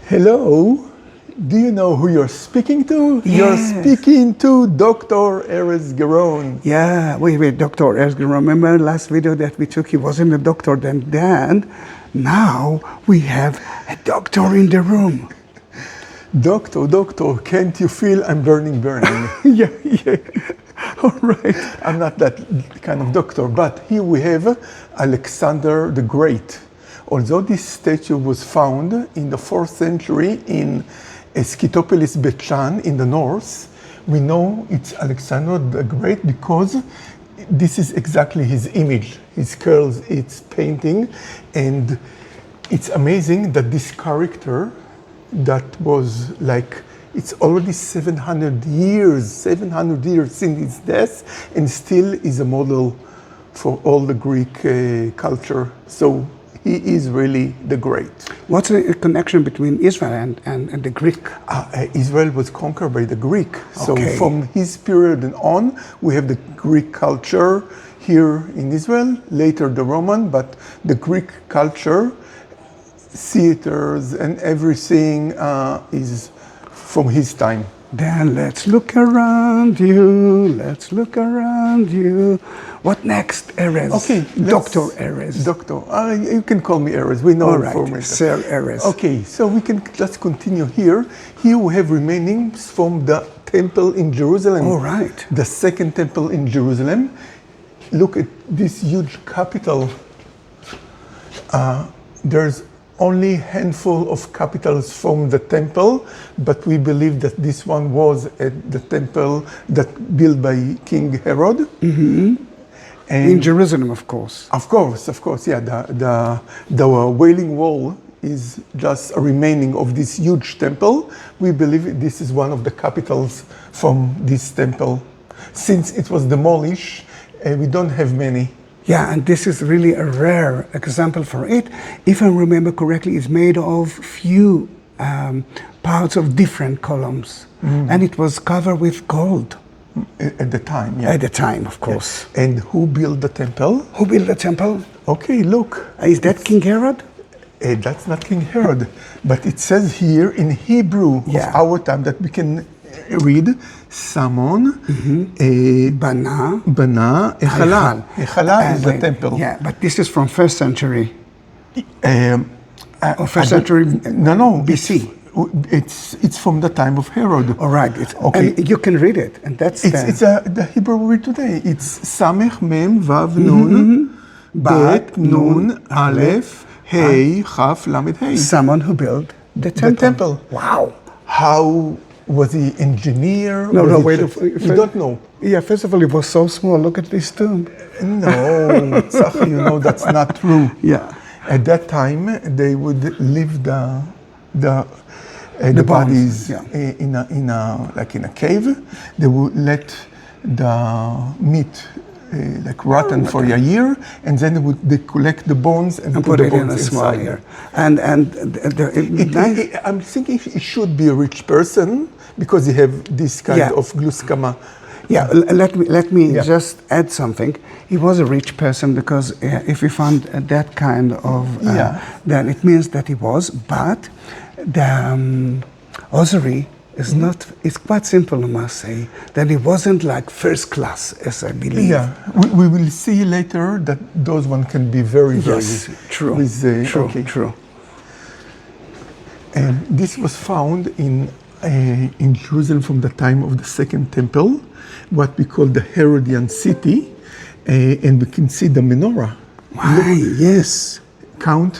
Hello, do you know who you're speaking to? Yes. You're speaking to Dr. Erez Geron. Yeah, wait, Dr. Erez Geron. Remember last video that we took, he wasn't a doctor then. Now we have a doctor in the room. Doctor, can't you feel I'm burning? Yeah. All right. I'm not that kind of doctor, but here we have Alexander the Great. Although this statue was found in the 4th century in Skytopolis, Betchan in the north, we know it's Alexander the Great because this is exactly his image, his curls, its painting. And it's amazing that this character that was like, it's already 700 years since his death, and still is a model for all the Greek culture. So he is really the great. What's the connection between Israel and the Greek? Israel was conquered by the Greek. So Okay. from his period and on, we have the Greek culture here in Israel, later the Roman, but the Greek culture, theaters and everything is from his time. Then let's look around you. What next, Erez? Okay, Dr. Erez. Doctor, you can call me Erez. We know All him for right, me. Sir Erez. Okay, so we can just continue here. Here we have remainings from the temple in Jerusalem. All right. The second temple in Jerusalem. Look at this huge capital. There's only handful of capitals from the temple, but we believe that this one was at the temple that built by King Herod. Mm-hmm. And In Jerusalem, of course. Of course, yeah. The Wailing Wall is just a remaining of this huge temple. We believe this is one of the capitals from this temple. Since it was demolished, we don't have many. Yeah, and this is really a rare example for it. If I remember correctly, it's made of few parts of different columns. And it was covered with gold. At the time, yeah. At the time, of course. And who built the temple? Who built the temple? Okay, look. Is that King Herod? That's not King Herod, but it says here in Hebrew Yeah. of our time that we can read Samon, Bana. Bana, Echala. Echala is the Wait, temple. Yeah, but this is from 1st century. Or 1st I don't- century No, BC. It's from the time of Herod. All right. Okay. And you can read it, and that's It's the Hebrew we read today. It's Samech Mem Vav Nun Bet Nun Aleph Hey Chaf Lamed Hey. someone who built the temple. The temple. Wow. How was he engineer? No, Was wait. he you don't know. Yeah, first of all, it was so small. Look at this tomb. No, Zahi, you know that's not true. Yeah. At that time, they would leave the bones, bodies yeah. in a cave. They would let the meat rotten for a year, and then they collect the bones and put Put the it in bones a small inside. here. And I'm thinking he should be a rich person because he have this kind Yeah. of gluskama. yeah, let me Yeah. just add something. He was a rich person because if we found that kind of, Yeah. then it means that he was. But the ossuary is not. It's quite simple, I must say. That it wasn't like first class, as I believe. Yeah, we will see later that those one can be very, Yes, very true. True. True. And this was found in Jerusalem from the time of the Second Temple, what we call the Herodian city, and we can see the menorah. Why? Yes. Count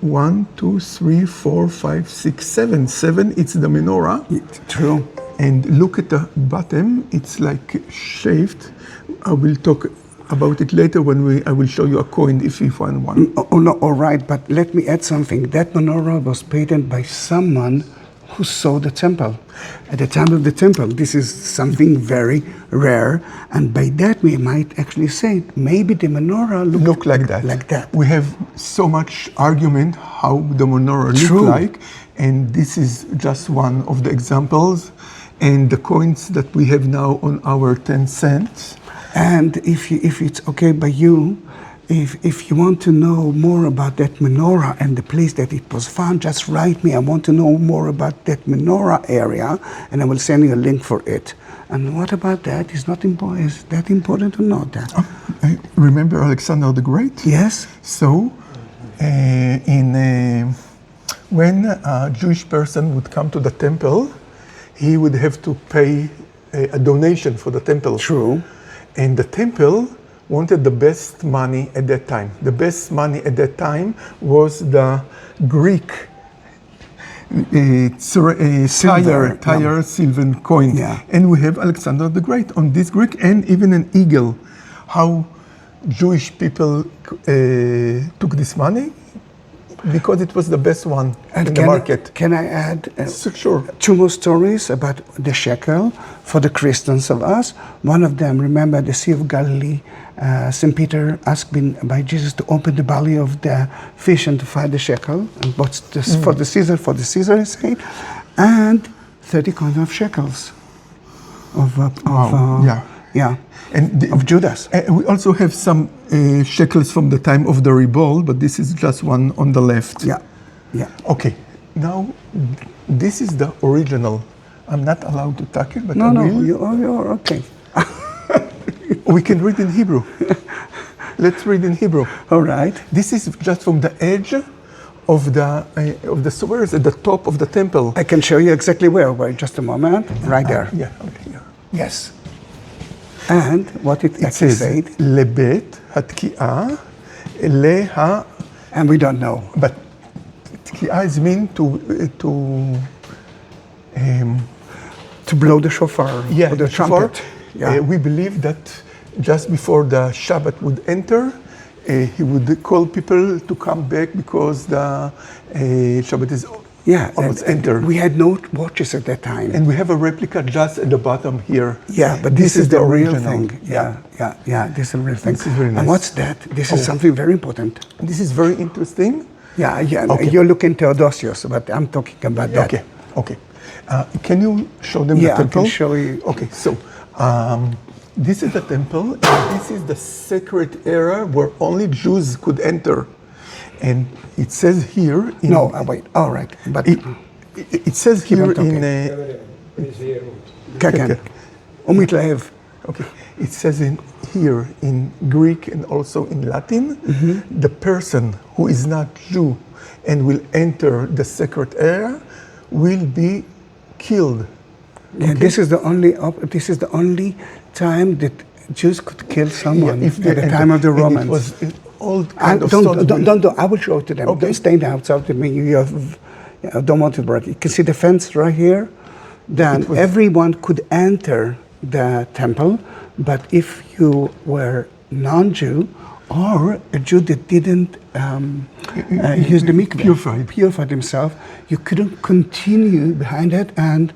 1, 2, 3, 4, 5, 6, 7. 7, it's the menorah. True. And look at the bottom, it's like shaved. I will talk about it later when I will show you a coin if you find one. Oh, no, all right, but let me add something. That menorah was painted by someone who saw the temple. At the time of the temple, this is something very rare, and by that we might actually say maybe the menorah Look like that. Like that. We have so much argument how the menorah True. look like, and this is just one of the examples. And the coins that we have now on our 10 cents. And if it's okay by you, if you want to know more about that menorah and the place that it was found, just write me. I want to know more about that menorah area, and I will send you a link for it. And what about that? Is that important to know that? Remember Alexander the Great? Yes. So, when a Jewish person would come to the temple, he would have to pay a donation for the temple. True. And the temple wanted the best money at that time. The best money at that time was the Greek Tyre silver coin. Yeah. And we have Alexander the Great on this Greek, and even an eagle. How Jewish people took this money? Because it was the best one in the market. Can I add Sure. 2 more stories about the shekel for the Christians of us? One of them, remember the Sea of Galilee, St. Peter asked by Jesus to open the belly of the fish and to find the shekel. And what's this for the Caesar, he said. And 30 coins of shekels of Judas. We also have some shekels from the time of the revolt, but this is just one on the left. Yeah. Okay, now this is the original. I'm not allowed to touch it, but No, you're okay. We can read in Hebrew. Let's read in Hebrew. All right. This is just from the edge of the squares at the top of the temple. I can show you exactly where. Wait, just a moment. Right there. Yeah. Okay. Yeah. Yes. And what it says, said. lebet hatki'ah leha. And we don't know. But tki'ah is mean to blow the shofar or the trumpet. Yeah. We believe that just before the Shabbat would enter, he would call people to come back because the Shabbat is almost entered. We had no watches at that time. And we have a replica just at the bottom here. Yeah, but this is the real original thing. Yeah, this is the real thing. This is very nice. And what's that? This is something very important. This is very interesting. Yeah. Okay. You're looking Theodosius, but I'm talking about that. Okay. Can you show them the temple? I can show you. Okay, so this is the temple, and this is the sacred area where only Jews could enter. And it says here in... No, wait, all right. But it says here in... Kakan. Umitlaev. Okay, it says here in Greek and also in Latin, the person who is not Jew and will enter the sacred area will be killed. Yeah, this is the only time that Jews could kill someone at the time of the Romans. It was old kind of don't. I will show it to them. Okay. Don't stand outside of me. Don't want to break. You can see the fence right here. Then everyone could enter the temple, but if you were non-Jew or a Jew that didn't use the mikveh, purified himself, you couldn't continue behind it, and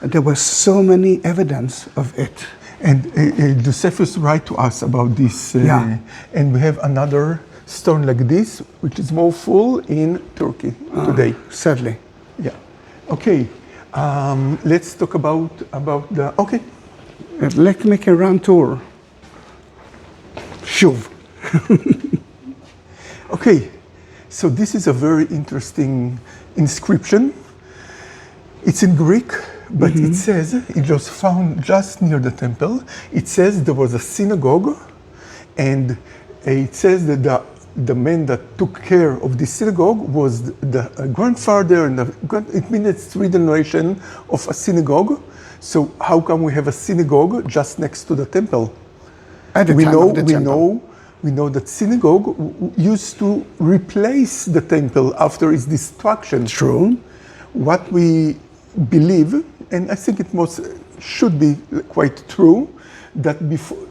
there was so many evidence of it. And Josephus write to us about this, and we have another stone like this, which is more full in Turkey today. Sadly. Yeah. Okay. Let's talk about the. Okay. Let's make a round tour. Shuv. Okay. So this is a very interesting inscription. It's in Greek. But it says, it was found just near the temple. It says there was a synagogue, and it says that the man that took care of the synagogue was the grandfather, and it means it's 3 generations of a synagogue. So how come we have a synagogue just next to the temple? At the time of the temple. We know that synagogue used to replace the temple after its destruction. True. What we believe, and I think it should be quite true, that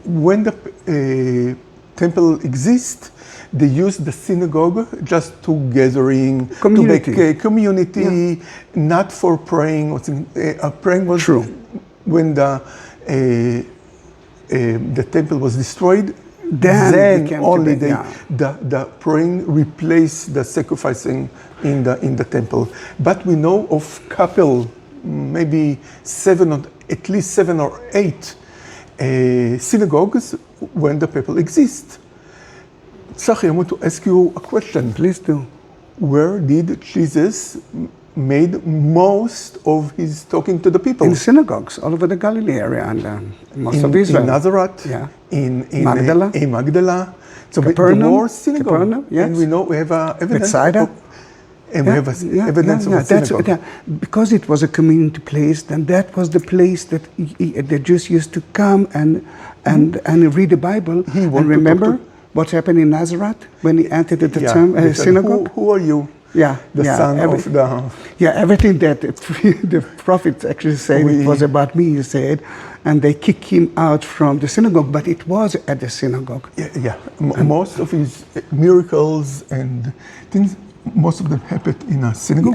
when the temple exists, they use the synagogue just to gathering, community. To make community, not for praying. Praying was true. When the temple was destroyed. Then only the praying replaced the sacrificing in the temple. But we know of couple, maybe at least 7 or 8 synagogues when the people exist. Zahi, I want to ask you a question. Please do. Where did Jesus made most of his talking to the people? In synagogues all over the Galilee area and most of Israel. In Nazareth, Yeah. in Magdala. in Magdala. So Capernaum, the more synagogue, Capernaum, yes. and we know we have evidence. Bethsaida. And we have evidence of a synagogue. Because it was a community place, then that was the place that the Jews used to come and read the Bible. And remember what happened in Nazareth when he entered the synagogue? Who are you? Yeah, the son of the... Yeah, everything that the prophets actually said, it was about me, he said, and they kicked him out from the synagogue, but it was at the synagogue. Yeah. Most of his miracles and things, most of them happened in a synagogue.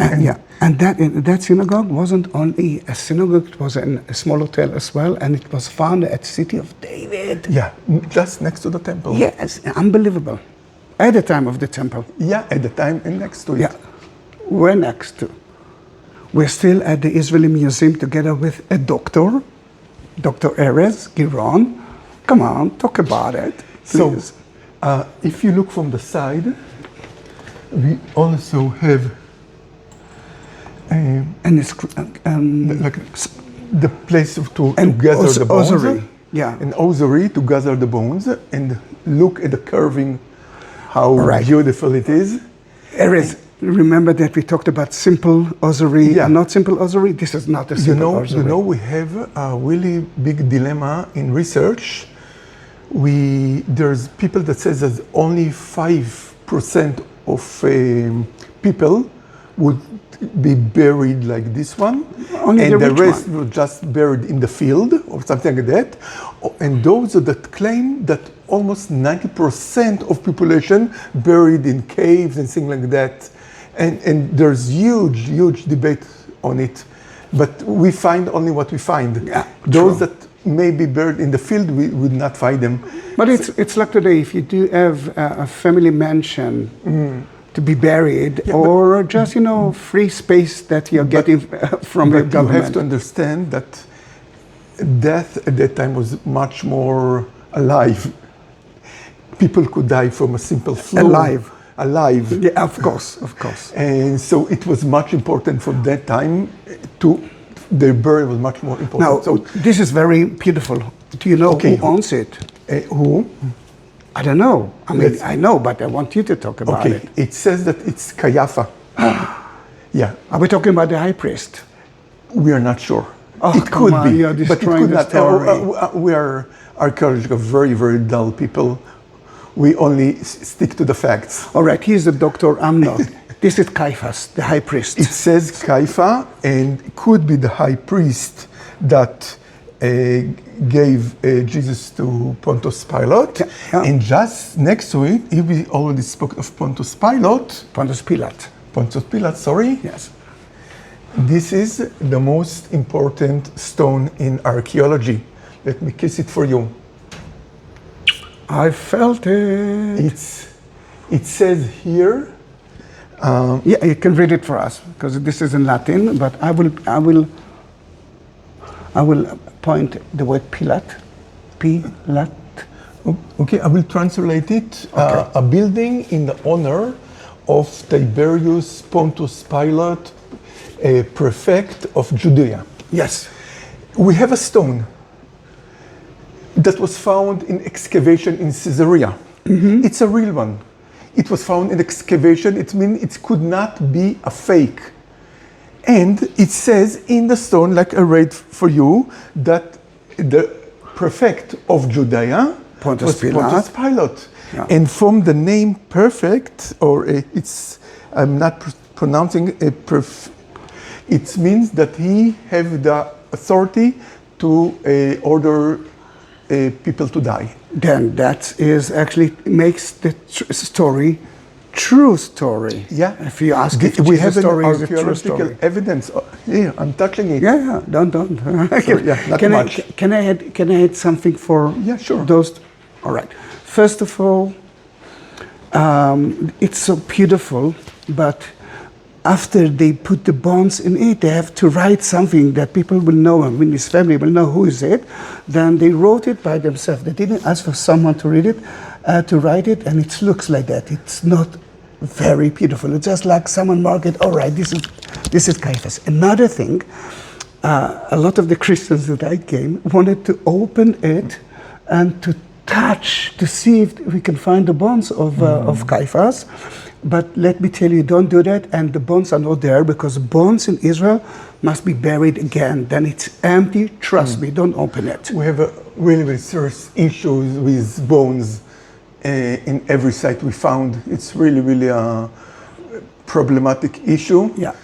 And that synagogue wasn't only a synagogue, it was a small hotel as well, and it was founded at the city of David. Yeah, just next to the temple. Yes, unbelievable. At the time of the temple. Yeah, at the time and next to it. Yeah, we're next to. We're still at the Israeli Museum together with a doctor, Dr. Erez Geron. Come on, talk about it, please. So, if you look from the side, we also have like the place to gather the bones. Ossuary. Yeah. An ossuary to gather the bones and look at the carving, how beautiful it is. Erez, remember that we talked about simple ossuary and not simple ossuary? This is not a simple ossuary. You know, we have a really big dilemma in research. There's people that says that only 5% of people would be buried like this one, only and the rest were just buried in the field or something like that. And those that claim that almost 90% of population buried in caves and things like that. And there's huge debate on it. But we find only what we find. Yeah, those that may be buried in the field, we would not find them. But it's like today, if you do have a family mansion to be buried, or just, free space that you're getting from the government. You have to understand that death at that time was much more alive. People could die from a simple flu. Alive. Yeah, of course. And so it was much important for that time their burial was much more important. Now, so this is very beautiful. Do you know who owns it? Who? I don't know. I know, but I want you to talk about it. It says that it's Caiaphas. Yeah. Are we talking about the high priest? We are not sure. Oh, it could be, you're destroying but it could not. We are archaeological, very dull people. We only stick to the facts. All right, he's the doctor, I'm not. This is Caiaphas, the high priest. It says Caiaphas, and it could be the high priest that gave Jesus to Pontius Pilate. Yeah. And just next to it, we already spoke of Pontius Pilate. Pontius Pilate, sorry. Yes. This is the most important stone in archaeology. Let me kiss it for you. I felt it. It says here. Yeah, you can read it for us because this is in Latin. But I will point the word Pilate. Pilate. Okay, I will translate it. Okay. A building in the honor of Tiberius Pontius Pilate, a prefect of Judea. Yes. We have a stone that was found in excavation in Caesarea. Mm-hmm. It's a real one. It was found in excavation. It means it could not be a fake. And it says in the stone, like I read for you, that the prefect of Judea was Pontius Pilate. Yeah. And from the name perfect, or I'm not pronouncing it means that he have the authority to order people to die. Then that is actually makes the story true story. Yeah. If you ask if we have story an is a true story. archaeological evidence. Here, I'm touching it. Yeah. Don't. Sorry, not much. Can I add something for sure. those? All right. First of all, it's so beautiful, but after they put the bones in it, they have to write something that people will know, and when his family will know who is it. Then they wrote it by themselves. They didn't ask for someone to read it. to write it, and it looks like that. It's not very beautiful. It's just like someone marked it. All right, this is Caiaphas. Another thing, a lot of the Christians that I came wanted to open it and to touch, to see if we can find the bones of Caiaphas. But let me tell you, don't do that, and the bones are not there, because bones in Israel must be buried again. Then it's empty. Trust me, don't open it. We have a really serious issues with bones in every site we found. It's really a problematic issue. Yeah.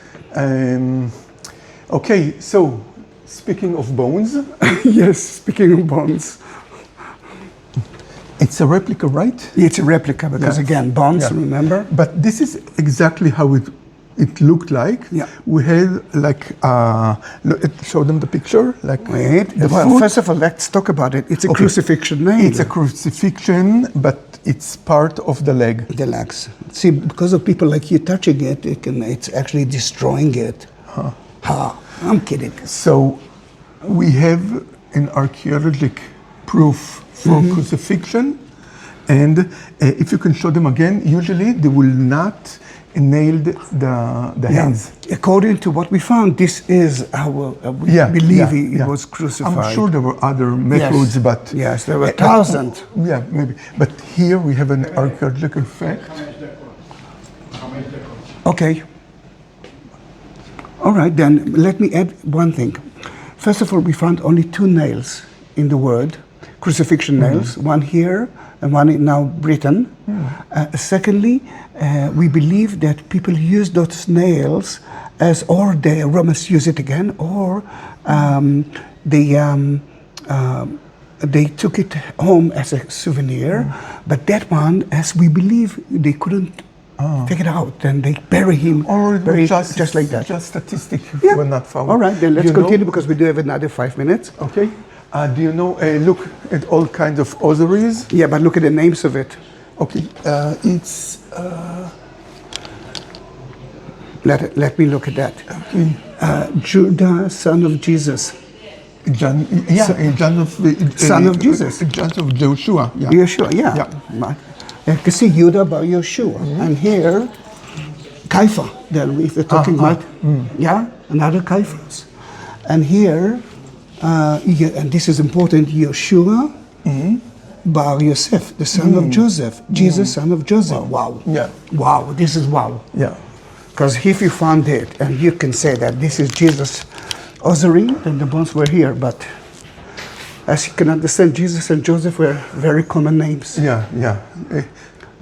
Okay, so speaking of bones. Yes, speaking of bones. It's a replica, right? It's a replica because, again, bones, remember? But this is exactly how it looked like. Yeah. We had like, show them the picture. Like, wait, well, first of all, let's talk about it. It's a crucifixion nail. It's a crucifixion, but it's part of the leg. The legs. See, because of people like you touching it, it's actually destroying it. I'm kidding. So we have an archaeological proof for crucifixion, and if you can show them again, usually they will not nail the hands. According to what we found, this is how we believe he was crucified. I'm sure there were other methods, but... Yes, there were thousands. Yeah, maybe. But here we have an archaeological fact. Okay. All right, then let me add one thing. First of all, we found only 2 nails in the word. Crucifixion nails, one here and one in now Britain. Secondly, we believe that people use those nails as, or the Romans use it again, or they took it home as a souvenir. But that one, as we believe, they couldn't take it out, and they bury him, or just like that. Just statistics were not found. All right, then let's continue because we do have another 5 minutes. Okay. Do you know, look at all kinds of ossuaries? Yeah, but look at the names of it. Okay, it's... Let me look at that. Okay. Judah, son of Jesus. John, John of... son of Jesus. John of Joshua, Yeshua, You can see Judah by Yeshua. And here, Caiaphas, then if we're talking about, another Caiaphas. And here, and this is important, Yeshua Bar Yosef, the son of Joseph, Jesus, son of Joseph. Wow. Yeah. Wow, this is wow. Yeah. Because if you found it, and you can say that this is Jesus' ossuary, then the bones were here. But as you can understand, Jesus and Joseph were very common names. Yeah.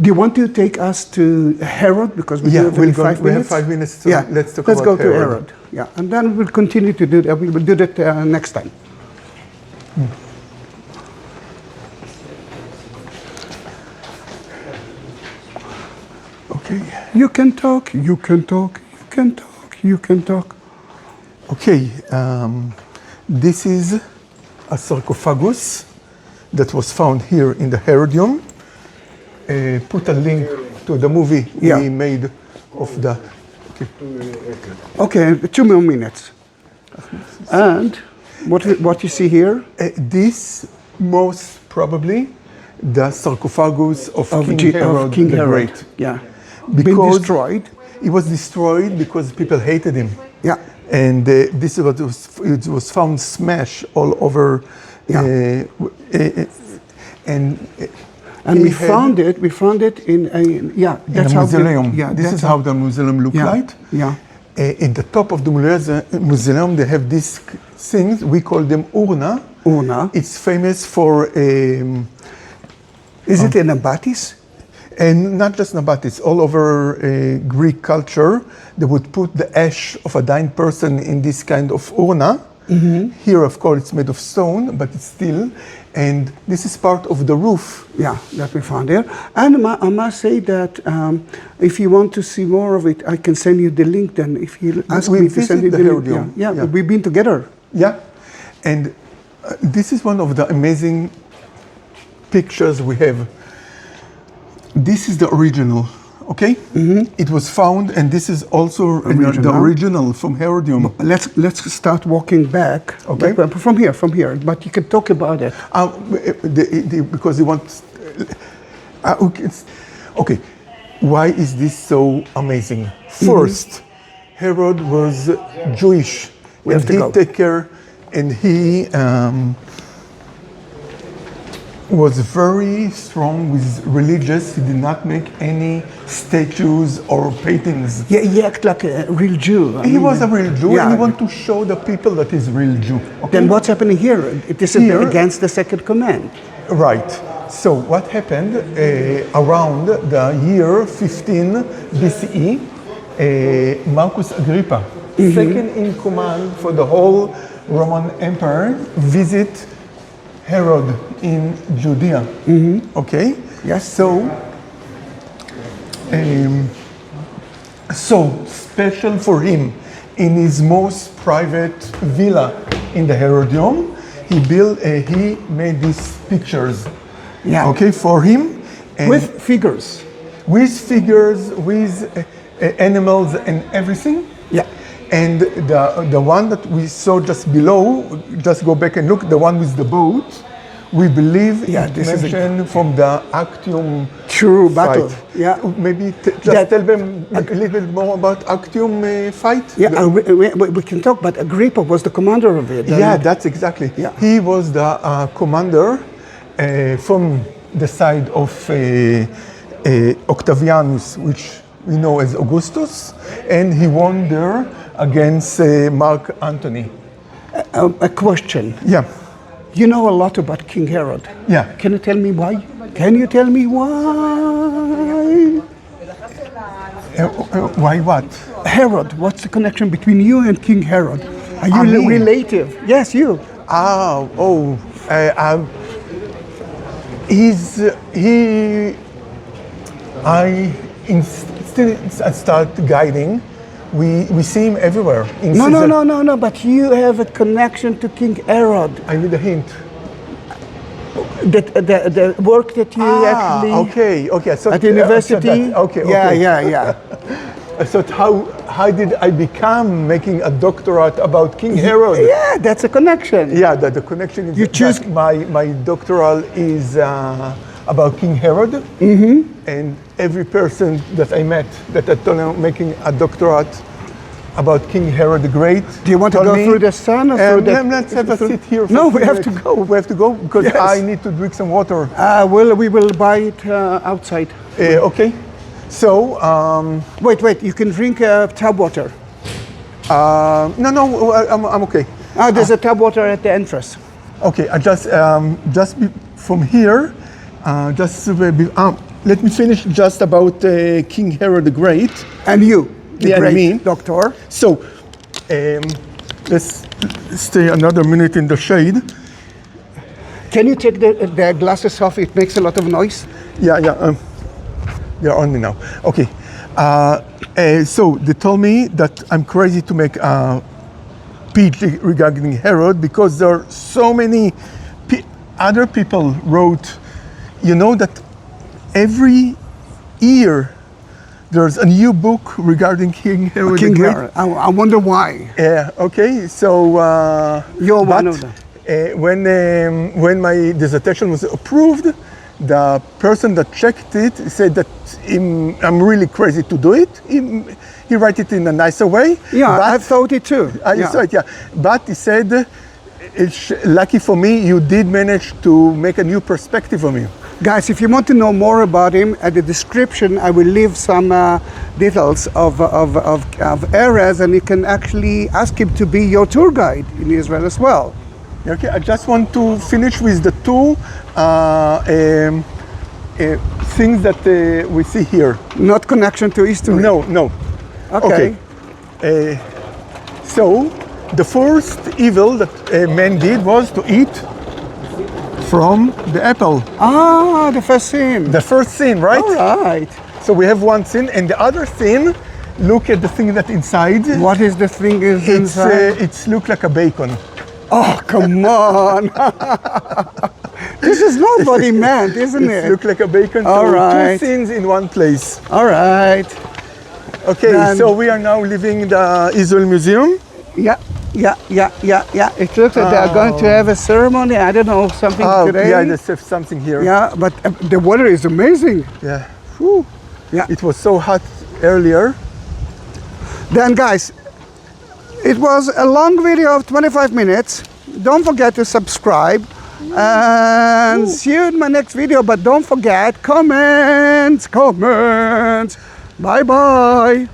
Do you want to take us to Herod? Because we have 5 minutes. We have 5 minutes, so let's talk about Herod. Let's go to Herod. Yeah, and then we'll continue to do that. We will do that next time. Okay. You can talk, you can talk, you can talk, you can talk. Okay, this is a sarcophagus that was found here in the Herodium. Put a link to the movie we made of the... Okay, 2 more minutes. And what you see here? This most probably the sarcophagus of King Herod the Great. Yeah. Because destroyed. It was destroyed because people hated him. Yeah. And this is what it was found smashed all over. And we found it in a that's in a museum. how this is how the museum looked like. Yeah. In the top of the museum, they have these things. We call them urna. Urna. It's famous for. Is it an abatis? And not just Nabatis, all over Greek culture, they would put the ash of a dying person in this kind of urna. Here, of course, it's made of stone, but it's steel. And this is part of the roof. Yeah, that we found there. And I must say that if you want to see more of it, I can send you the link then. If you ask me to send you the link. Yeah, we've been together. Yeah, and this is one of the amazing pictures we have. This is the original, okay? It was found, and this is also the original from Herodium. Let's start walking back. Okay. From here. But you can talk about it. Because you want. Okay, why is this so amazing? First, Herod was Jewish, We have to go. take care, and he was very strong with religious. He did not make any statues or paintings. Yeah, he acted like a real Jew. He was a real Jew, yeah. and he wanted to show the people that he's a real Jew. Okay? Then what's happening here? This is Here- against the second command. Right. So what happened around the year 15 BCE, Marcus Agrippa, second in command for the whole Roman Empire, visit Herod in Judea. Okay? Yes. So special for him, in his most private villa in the Herodium, he made these pictures. Yeah. Okay, for him. And With figures. with figures, with animals and everything. Yeah. And the one that we saw just below, just go back and look, the one with the boat, we believe Yeah, it this is mentioned from the Actium True battle. fight. Yeah. Maybe just That- tell them a little bit more about Actium fight. Yeah, we can talk, but Agrippa was the commander of it. Yeah, that's exactly. Yeah. He was the commander from the side of Octavianus, which we know as Augustus, and he won there against Mark Antony. A question. Yeah, You know a lot about King Herod. yeah. Can you tell me why? Can you tell me why? Why what? Herod, what's the connection between you and King Herod? Are you Me? relative? Yes, you. Still I start guiding. We see him everywhere. In No, Caesar. but you have a connection to King Herod. I need a hint. The work that you actually Okay. So at the university. Okay. Yeah. So how did I become making a doctorate about King Herod? Yeah, that's a connection. Yeah, the connection is You choose- that my doctoral is about King Herod, and every person that I met that I told them making a doctorate about King Herod the Great. Do you want to told go me, through the sun or through the? Let's have a sit here. For No, a we few have to minutes. go. We have to go because Yes. I need to drink some water. We will buy it outside. Okay. So Wait, you can drink tap water. no, I'm okay. There's a tap water at the entrance. Okay, I just from here, let me finish just about King Herod the Great. And you, the Yeah, great me. doctor. So, let's stay another minute in the shade. Can you take the glasses off? It makes a lot of noise. Yeah. They're on me now. Okay. So they told me that I'm crazy to make a PhD regarding Herod because there are so many other people wrote. You know that every year there's a new book regarding King Herod the King Great. Herod. I wonder why. Yeah. Okay. So You're one of them. When my dissertation was approved, the person that checked it said that I'm really crazy to do it. He wrote it in a nicer way. Yeah, but I thought it too. I saw it, yeah. But he said, it's lucky for me you did manage to make a new perspective on me. Guys, if you want to know more about him, at the description I will leave some details of Erez, and you can actually ask him to be your tour guide in Israel as well. Okay, I just want to finish with the two things that we see here. Not connection to history. No. Okay. So, the first evil that man did was to eat from the apple. The first sin. The first sin, right? All right. So we have one sin, and the other sin, look at the thing that inside. What is the thing is It's inside? it's look like a bacon. Oh, come on. This is not what he meant, isn't It it? look like a bacon. All so right. Two sins in one place. All right. Okay, Then- so we are now leaving the Israel Museum. Yeah. Yeah. It looks like they are going to have a ceremony. I don't know, something today. Yeah, there's something here. Yeah, but the weather is amazing. Yeah. Whew. Yeah. It was so hot earlier. Then guys, it was a long video of 25 minutes. Don't forget to subscribe and see you in my next video. But don't forget, comments. Bye bye.